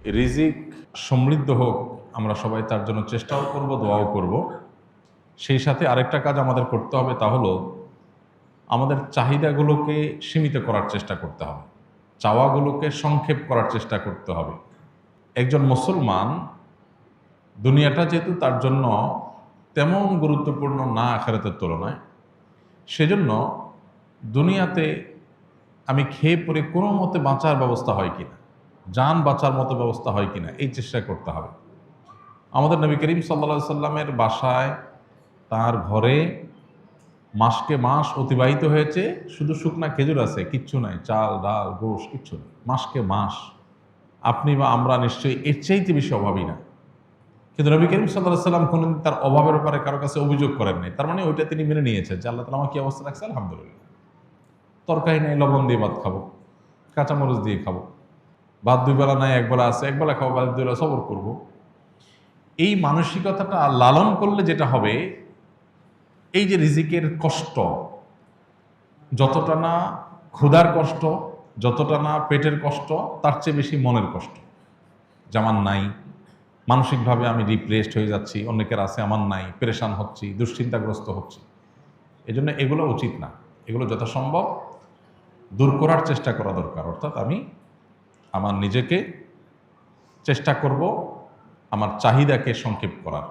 রিজিক সমৃদ্ধ হোক, আমরা সবাই তার জন্য চেষ্টাও করব, দোয়াও করব। সেই সাথে আরেকটা কাজ আমাদের করতে হবে, তা হলো আমাদের চাহিদাগুলোকে সীমিত করার চেষ্টা করতে হবে, চাওয়াগুলোকে সংক্ষেপ করার চেষ্টা করতে হবে। একজন মুসলমান দুনিয়াটা যেহেতু তার জন্য তেমন গুরুত্বপূর্ণ না আখিরাতের তুলনায়, সেজন্য দুনিয়াতে আমি খেয়ে পরে কোনো মতে বাঁচার ব্যবস্থা হয় কিনা, জান বাঁচার মতো ব্যবস্থা হয় কিনা, এই চেষ্টা করতে হবে। আমাদের নবী করিম সাল্লাল্লাহু আলাইহি সাল্লামের বাসায়, তার ঘরে মাসকে মাস অতিবাহিত হয়েছে, শুধু শুকনা খেজুর আছে, কিচ্ছু নাই, চাল ডাল গোশ কিচ্ছু নেই, মাসকে মাস। আপনি বা আমরা নিশ্চয়ই এর চাইতে বেশি অভাবী না। কিন্তু নবী করিম সাল্লাল্লাহু আলাইহি সাল্লাম কোনোদিন তার অভাবের ব্যাপারে কারো কাছে অভিযোগ করেন নাই। তার মানে ওইটা তিনি মেনে নিয়েছেন যে আল্লাহ তাআলা আমার কি অবস্থা রাখছে, আলহামদুলিল্লাহ। তরকারি নাই, লবণ দিয়ে ভাত খাবো, কাঁচামরিচ দিয়ে খাবো, ভাত দুই বেলা নাই, একবেলা আছে, একবেলা খাবো, ভাত দুই বেলা সবর করবো। এই মানসিকতাটা লালন করলে যেটা হবে, এই যে রিজিকের কষ্ট, যতটা না ক্ষুধার কষ্ট, যতটা না পেটের কষ্ট, তার চেয়ে বেশি মনের কষ্ট। যেমন নাই, মানসিকভাবে আমি ডিপ্রেসড হয়ে যাচ্ছি, অনেকের আছে আমার নাই, পেরেশান হচ্ছি, দুশ্চিন্তাগ্রস্ত হচ্ছি। এই জন্য এগুলো উচিত না, এগুলো যথাসম্ভব দূর করার চেষ্টা করা দরকার। অর্থাৎ আমি আমার নিজেকে চেষ্টা করব আমার চাহিদাকে সংক্ষেপ করার,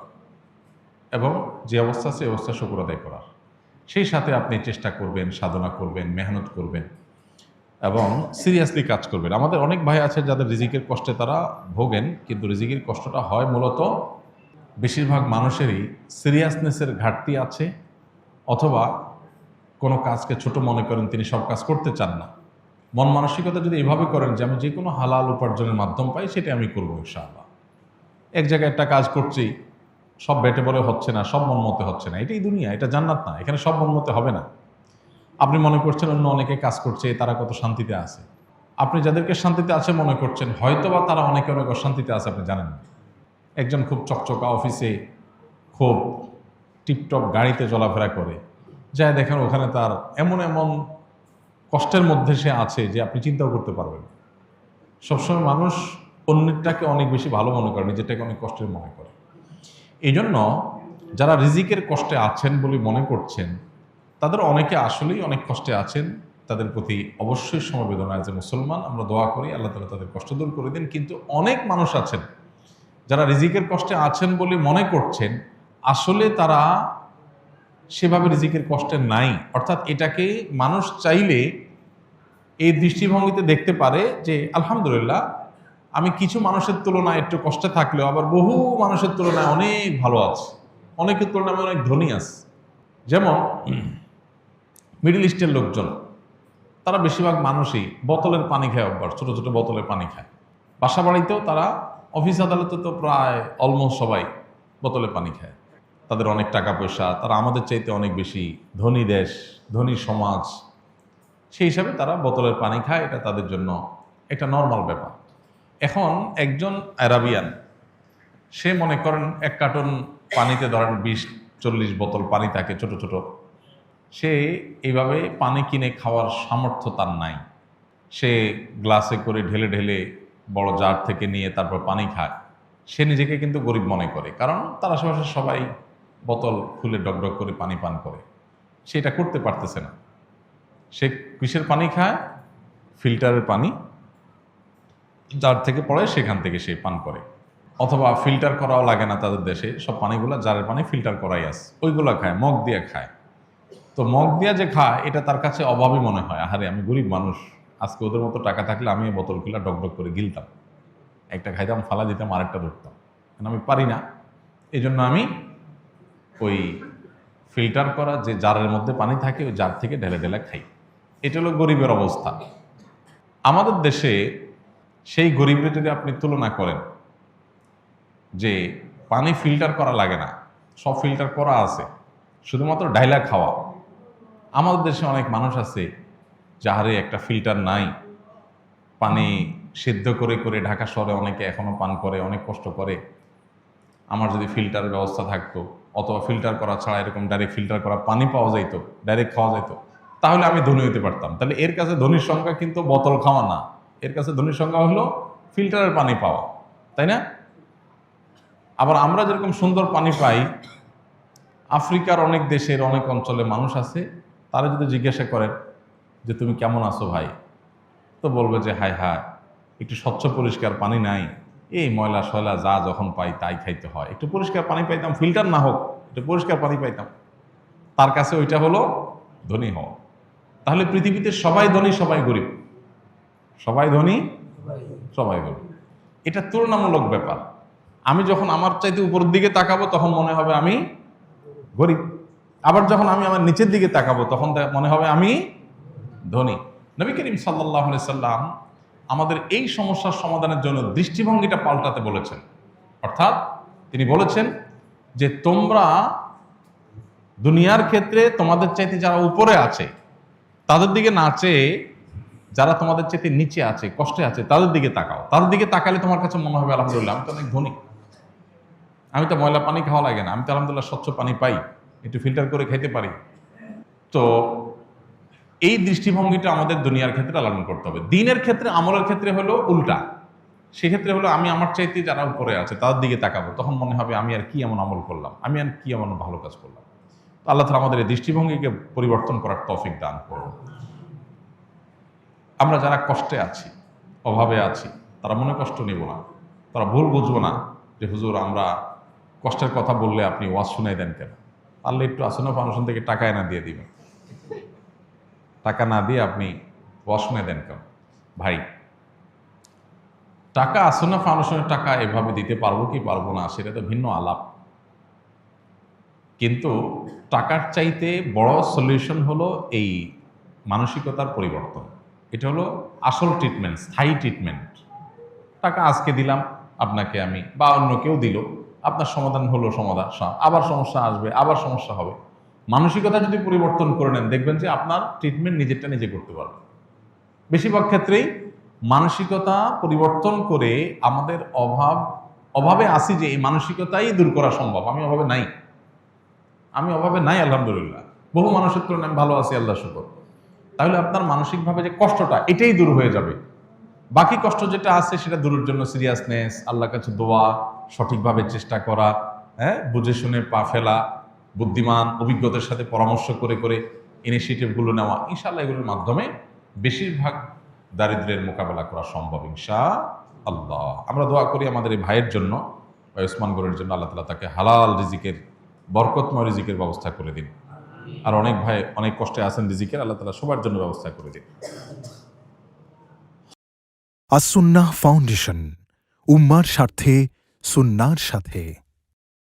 এবং যে অবস্থা আছে অবস্থা শুকর আদায় করার। সেই সাথে আপনি চেষ্টা করবেন, সাধনা করবেন, মেহনত করবেন এবং সিরিয়াসলি কাজ করবেন। আমাদের অনেক ভাই আছে যাদের রিজিকের কষ্টে তারা ভোগেন, কিন্তু রিজিকের কষ্টটা হয় মূলত বেশিরভাগ মানুষেরই সিরিয়াসনেসের ঘাটতি আছে, অথবা কোনো কাজকে ছোট মনে করেন, তিনি সব কাজ করতে চান না। মন মানসিকতা যদি এভাবে করেন যে আমি যে কোনো হালাল উপার্জনের মাধ্যম পাই সেটা আমি করবো ইনশাআল্লাহ, এক জায়গায় একটা কাজ করছি, সব বেটে বলে হচ্ছে না, সব মন মতে হচ্ছে না, এটাই দুনিয়া, এটা জান্নাত না, এখানে সব মন মতে হবে না। আপনি মনে করছেন অন্য অনেকে কাজ করছে, তারা কত শান্তিতে আছে। আপনি যাদেরকে শান্তিতে আছে মনে করছেন, হয়তোবা তারা অনেকে অনেক অশান্তিতে আছে, আপনি জানেন না। একজন খুব চকচকা অফিসে খুব টিপটপ গাড়িতে চলাফেরা করে, যায় দেখেন ওখানে তার এমন এমন কষ্টের মধ্যে সে আছে যে আপনি চিন্তাও করতে পারবেন না। সবসময় মানুষ অন্যটাকে অনেক বেশি ভালো মনে করে, নিজেরটাকে অনেক কষ্টের মনে করে। এই জন্য যারা রিজিকের কষ্টে আছেন বলে মনে করছেন, তাদের অনেকে আসলেই অনেক কষ্টে আছেন। তাদের প্রতি অবশ্যই সমবেদনা, যে মুসলমান আমরা দোয়া করি আল্লাহ তাআলা তাদের কষ্ট দূর করে দিন। কিন্তু অনেক মানুষ আছেন যারা রিজিকের কষ্টে আছেন বলে মনে করছেন, আসলে তারা সেভাবে রিজিকের কষ্টে নাই। অর্থাৎ এটাকে মানুষ চাইলে এই দৃষ্টিভঙ্গিতে দেখতে পারে যে আলহামদুলিল্লাহ, আমি কিছু মানুষের তুলনায় একটু কষ্টে থাকলেও আবার বহু মানুষের তুলনায় অনেক ভালো আছে, অনেকের তুলনায় আমি অনেক ধনী আছে। যেমন মিডল ইস্টের লোকজন, তারা বেশিরভাগ মানুষই বোতলের পানি খায় অভ্যাস, ছোটো ছোটো বোতলের পানি খায়। বাসা বাড়িতেও তারা, অফিস আদালতে তো প্রায় অলমোস্ট সবাই বোতলে পানি খায়। তাদের অনেক টাকা পয়সা, তারা আমাদের চাইতে অনেক বেশি ধনী দেশ, ধনী সমাজ, সেই হিসাবে তারা বোতলের পানি খায়, এটা তাদের জন্য একটা নর্মাল ব্যাপার। এখন একজন আরাবিয়ান, সে মনে করেন এক কার্টন পানিতে ধরেন 20-40 বোতল পানি থাকে ছোট ছোট, সে এইভাবে পানি কিনে খাওয়ার সামর্থ্য তার নাই। সে গ্লাসে করে ঢেলে ঢেলে বড় জার থেকে নিয়ে তারপর পানি খায়। সে নিজেকে কিন্তু গরিব মনে করে, কারণ তার আশেপাশে সবাই বোতল খুলে ডকডক করে পানি পান করে, সে এটা করতে পারতেছে না। সে কিসের পানি খায়? ফিল্টারের পানি, জার থেকে পড়ে সেখান থেকে সে পান করে। অথবা ফিল্টার করাও লাগে না, তাদের দেশে সব পানিগুলো জারের পানি ফিল্টার করাই আছে, ওইগুলো খায়, মগ দিয়ে খায়। তো মগ দিয়া যে খায়, এটা তার কাছে অভাবই মনে হয়। আহারে, আমি গরিব মানুষ, আজকে ওদের মতো টাকা থাকলে আমি এই বোতল খুলে ডকডক করে গিলতাম, একটা খাইতাম, ফালা দিতাম, আরেকটা ধরতাম। কারণ আমি পারি না, এই জন্য আমি ওই ফিল্টার করা যে জারের মধ্যে পানি থাকে, ওই জার থেকে ঢেলে ঢেলে খাই। এটা হলো গরিবের অবস্থা। আমাদের দেশে সেই গরিবের যদি আপনি তুলনা করেন যে পানি ফিল্টার করা লাগে না, সব ফিল্টার করা আছে, শুধুমাত্র ডাইলা খাওয়া। আমাদের দেশে অনেক মানুষ আছে যাহারে একটা ফিল্টার নাই, পানি সিদ্ধ করে করে ঢাকা শহরে অনেকে এখনো পান করে, অনেক কষ্ট করে। আমার যদি ফিল্টারের ব্যবস্থা থাকতো, অথবা ফিল্টার করা ছাড়া এরকম ডাইরেক্ট ফিল্টার করা পানি পাওয়া যাইতো, ডাইরেক্ট খাওয়া যাইত, তাহলে আমি ধনী হতে পারতাম। তাহলে এর কাছে ধনীর সংখ্যা কিন্তু বোতল খাওয়া না, এর কাছে ধনীর সংখ্যা হলো ফিল্টারের পানি পাওয়া। তাই না? আবার আমরা যেরকম সুন্দর পানি পাই, আফ্রিকার অনেক দেশের অনেক অঞ্চলে মানুষ আছে, তারা যদি জিজ্ঞাসা করেন যে তুমি কেমন আছো ভাই, তো বলবে যে হায় হায়, একটু স্বচ্ছ পরিষ্কার পানি নাই, এই ময়লা সয়লা যা যখন পাই তাই খাইতে হয়, একটু পরিষ্কার পানি পাইতাম, ফিল্টার না হোক একটু পরিষ্কার পানি পাইতাম। তার কাছে ওইটা হলো ধনী হওয়া। তাহলে পৃথিবীতে সবাই ধনী সবাই গরিব, সবাই ধনী সবাই গরিব, এটা তুলনামূলক ব্যাপার। আমি যখন আমার চাইতে উপরের দিকে তাকাবো তখন মনে হবে আমি গরিব, আবার যখন আমি আমার নিচের দিকে তাকাবো তখন মনে হবে আমি ধনী। নবী করিম সাল্লাল্লাহু আলাইহি সাল্লাম আমাদের এই সমস্যার সমাধানের জন্য দৃষ্টিভঙ্গিটা পাল্টাতে বলেছেন। অর্থাৎ তিনি বলেছেন যে তোমরা দুনিয়ার ক্ষেত্রে তোমাদের চাইতে যারা উপরে আছে তাদের দিকে না চেয়ে যারা তোমাদের চাইতে নিচে আছে, কষ্টে আছে, তাদের দিকে তাকাও। তাদের দিকে তাকালে তোমার কাছে মনে হবে আলহামদুলিল্লাহ আমি তো অনেক ধনী, আমি তো ময়লা পানি খাওয়া লাগে না, আমি তো আলহামদুলিল্লাহ স্বচ্ছ পানি পাই, একটু ফিল্টার করে খেতে পারি। তো এই দৃষ্টিভঙ্গিটা আমাদের দুনিয়ার ক্ষেত্রে লালন করতে হবে। দিনের ক্ষেত্রে, আমলের ক্ষেত্রে হলো উল্টা। সেক্ষেত্রে হলো আমি আমার চাইতে যারা উপরে আছে তাদের দিকে তাকাবো, তখন মনে হবে আমি আর কি এমন আমল করলাম, আমি আর কি এমন ভালো কাজ করলাম। তো আল্লাহ তাআলা আমাদের এই দৃষ্টিভঙ্গিকে পরিবর্তন করার তৌফিক দান করুন। আমরা যারা কষ্টে আছি, অভাবে আছি, তারা মনে কষ্ট নেব না, তারা ভুল বুঝবো না যে হুজুর আমরা কষ্টের কথা বললে আপনি ওয়াজ শুনাই দেন কেন, পারলে একটু আসন্ন ফাউন্ডেশন থেকে টাকা এনে দিয়ে দিবেন, টাকা না দিয়ে আপনি ওয়াজ শুনাই দেন কেন। ভাই, টাকা আসন্ন ফাউন্ডেশনের টাকা এভাবে দিতে পারবো কি পারবো না সেটা তো ভিন্ন আলাপ, কিন্তু টাকার চাইতে বড় সলিউশন হলো এই মানসিকতার পরিবর্তন। এটা হলো আসল ট্রিটমেন্ট, স্থায়ী ট্রিটমেন্ট। টাকা আজকে দিলাম আপনাকে আমি বা অন্য কেউ দিল, আপনার সমাধান হলো সমাধান, আবার সমস্যা আসবে, আবার সমস্যা হবে। মানসিকতা যদি পরিবর্তন করে নেন দেখবেন যে আপনার ট্রিটমেন্ট নিজেরটা নিজে করতে পারবে। বেশিরভাগ ক্ষেত্রেই মানসিকতা পরিবর্তন করে আমাদের অভাবে আসি যে এই মানসিকতাই দূর করা সম্ভব। আমি অভাবে নাই, আমি অভাবে নাই আলহামদুলিল্লাহ, বহু মানুষের তুলনায় আমি ভালো আছি আল্লাহ শুকর। তাহলে আপনার মানসিকভাবে যে কষ্টটা এটাই দূর হয়ে যাবে। বাকি কষ্ট যেটা আছে সেটা দূরের জন্য সিরিয়াসনেস, আল্লাহর কাছে দোয়া, সঠিকভাবে চেষ্টা করা, বুঝে শুনে পা ফেলা, বুদ্ধিমান অভিজ্ঞতার সাথে পরামর্শ করে করে ইনিশিয়েটিভগুলো নেওয়া, ইনশাআল্লাহ এগুলোর মাধ্যমে বেশিরভাগ দারিদ্র্যের মোকাবেলা করা সম্ভব ইনশাআল্লাহ। আমরা দোয়া করি আমাদের এই ভাইয়ের জন্য, ওসমান গরের জন্য, আল্লাহ তাআলা তাকে হালাল রিজিকের, বরকতময় রিজিকের ব্যবস্থা করে দিন। আর অনেক ভাই অনেক কষ্টে আছেন রিজিকের, আল্লাহ তাআলা সবার জন্য ব্যবস্থা করে দিন। আস-সুন্নাহ ফাউন্ডেশন, উম্মার স্বার্থে সুন্নাহর সাথে।